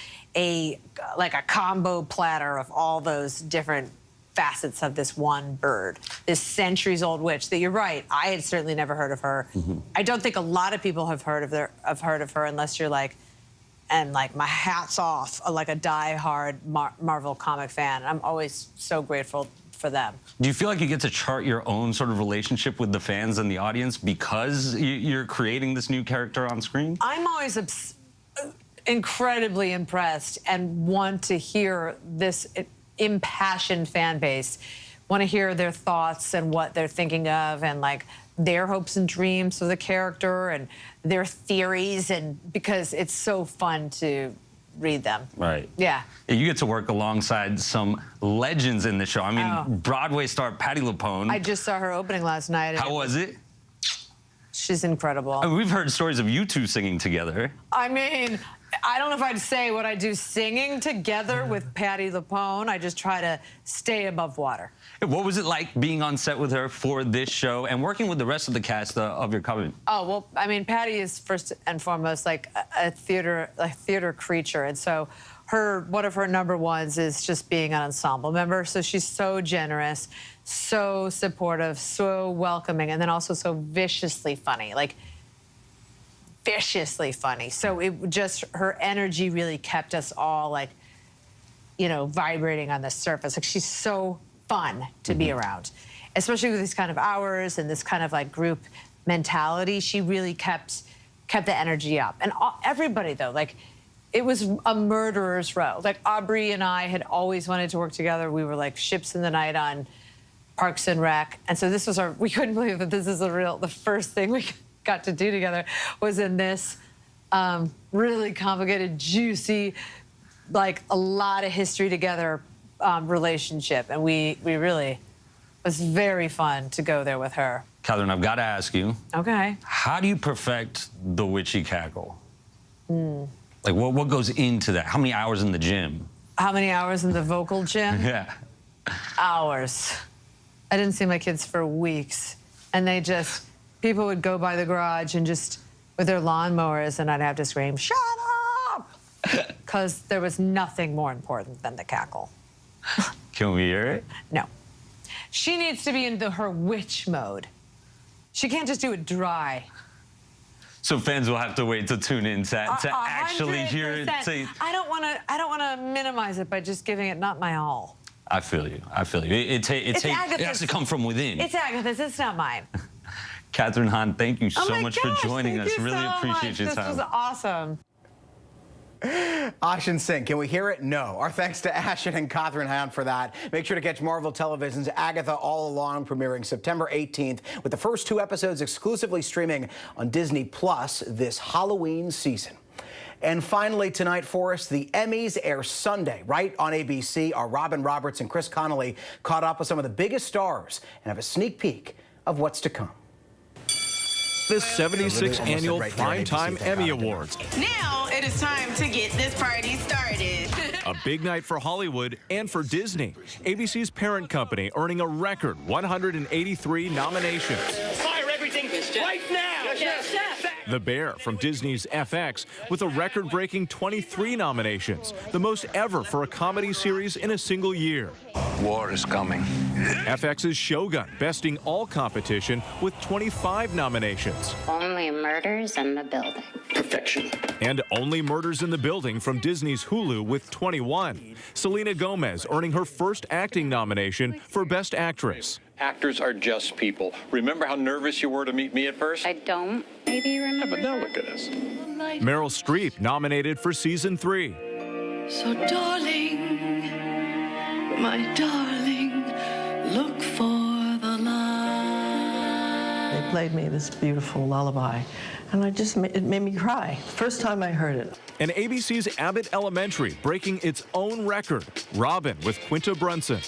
like a combo platter of all those different facets of this one bird, this centuries-old witch that, you're right, I had certainly never heard of her. I don't think a lot of people have heard of her unless you're like, and like my hat's off, like a die-hard Marvel comic fan. I'm always so grateful for them. Do you feel like you get to chart your own sort of relationship with the fans and the audience because you're creating this new character on screen? I'm always incredibly impressed and want to hear this impassioned fan base, want to hear their thoughts and what they're thinking of, and like their hopes and dreams of the character and their theories, and because it's so fun to read them. Right. Yeah. You get to work alongside some legends in the show. I mean, Broadway star Patti LuPone. I just saw her opening last night. How was it? She's incredible. I mean, we've heard stories of you two singing together. I mean, I don't know if I'd say what I do singing together with Patti LuPone. I just try to stay above water. What was it like being on set with her for this show and working with the rest of the cast of your Coven? Oh, well, I mean, Patti is first and foremost like a theater creature. And so one of her number ones is just being an ensemble member. So she's so generous, so supportive, so welcoming, and then also so viciously funny. Like, viciously funny. So her energy really kept us all like, you know, vibrating on the surface. Like she's so fun to be around, especially with these kind of hours and this kind of like group mentality. She really kept the energy up. And everybody though, like it was a murderer's row. Like Aubrey and I had always wanted to work together. We were like ships in the night on Parks and Rec. And so this was we couldn't believe that this is the first thing we got to do together was in this really complicated, juicy, like a lot of history together relationship. And we really, it was very fun to go there with her. Catherine, I've got to ask you. Okay. How do you perfect the witchy cackle? Like, what goes into that? How many hours in the gym? How many hours in the vocal gym? Yeah. Hours. I didn't see my kids for weeks. And people would go by the garage and just, with their lawnmowers, and I'd have to scream, "Shut up!" Because there was nothing more important than the cackle. Can we hear it? No. She needs to be in her witch mode. She can't just do it dry. So fans will have to wait to tune in to actually hear it. 100%. I don't want to minimize it by just giving it not my all. I feel you. I feel you. It has to come from within. It's Agatha's. It's not mine. Catherine Hahn, thank you so much for joining us. Thank you Really so appreciate much. your time. This was awesome. Ash and Singh, can we hear it? No. Our thanks to Ash and Catherine Hahn for that. Make sure to catch Marvel Television's Agatha All Along, premiering September 18th, with the first 2 episodes exclusively streaming on Disney Plus this Halloween season. And finally tonight for us, the Emmys air Sunday right on ABC. Our Robin Roberts and Chris Connolly caught up with some of the biggest stars and have a sneak peek of what's to come. The 76th annual Primetime Emmy Awards. Now it is time to get this party started. A big night for Hollywood and for Disney. ABC's parent company earning a record 183 nominations. Fire everything right now! The Bear from Disney's FX with a record-breaking 23 nominations, the most ever for a comedy series in a single year. War is coming. FX's Shogun besting all competition with 25 nominations. Only Murders in the Building. Perfection. And Only Murders in the Building from Disney's Hulu with 21. Selena Gomez earning her first acting nomination for Best Actress. Actors are just people. Remember how nervous you were to meet me at first? I don't. Maybe you remember. But now look at us. Meryl Streep nominated for Season 3. So darling, my darling, look for the light. They played me this beautiful lullaby, and it made me cry. First time I heard it. And ABC's Abbott Elementary breaking its own record. Robin with Quinta Brunson.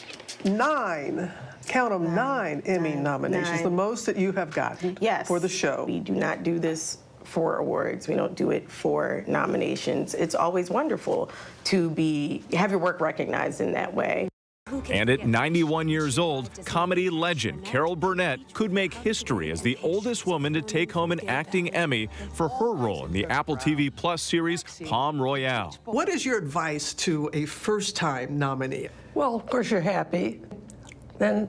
9. Count them, 9 Emmy nominations, the most that you have gotten for the show. We do not do this for awards. We don't do it for nominations. It's always wonderful to have your work recognized in that way. And at 91 years old, comedy legend Carol Burnett could make history as the oldest woman to take home an acting Emmy for her role in the Apple TV Plus series Palm Royale. What is your advice to a first-time nominee? Well, of course, you're happy. Then,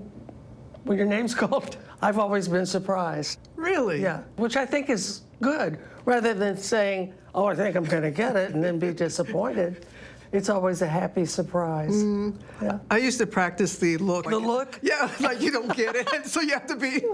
when your name's called, I've always been surprised. Really? Yeah, which I think is good, rather than saying, oh, I think I'm going to get it, and then be disappointed. It's always a happy surprise. Yeah. I used to practice the look. The look? Yeah, like you don't get it, so you have to be.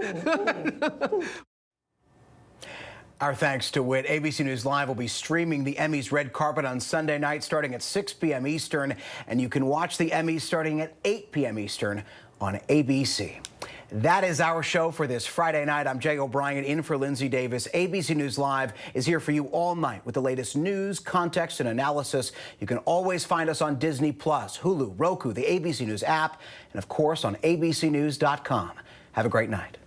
Our thanks to Whit. ABC News Live will be streaming the Emmys red carpet on Sunday night starting at 6 p.m. Eastern, and you can watch the Emmys starting at 8 p.m. Eastern on ABC. That is our show for this Friday night. I'm Jay O'Brien in for Linsey Davis. ABC News Live is here for you all night with the latest news, context, and analysis. You can always find us on Disney+, Hulu, Roku, the ABC News app, and of course on abcnews.com. Have a great night.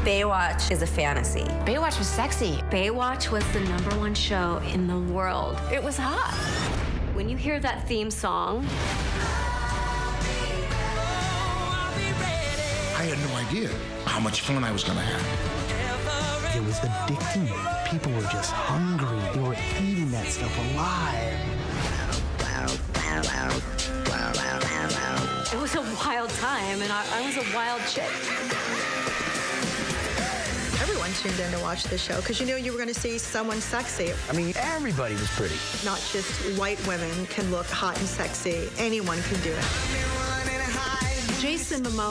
Baywatch is a fantasy. Baywatch was sexy. Baywatch was the #1 show in the world. It was hot. When you hear that theme song, I had no idea how much fun I was going to have. It was addicting. People were just hungry. They were eating that stuff alive. it was a wild time, and I was a wild chick. Everyone tuned in to watch the show because you knew you were going to see someone sexy. I mean, everybody was pretty. Not just white women can look hot and sexy. Anyone can do it. Jason Momoa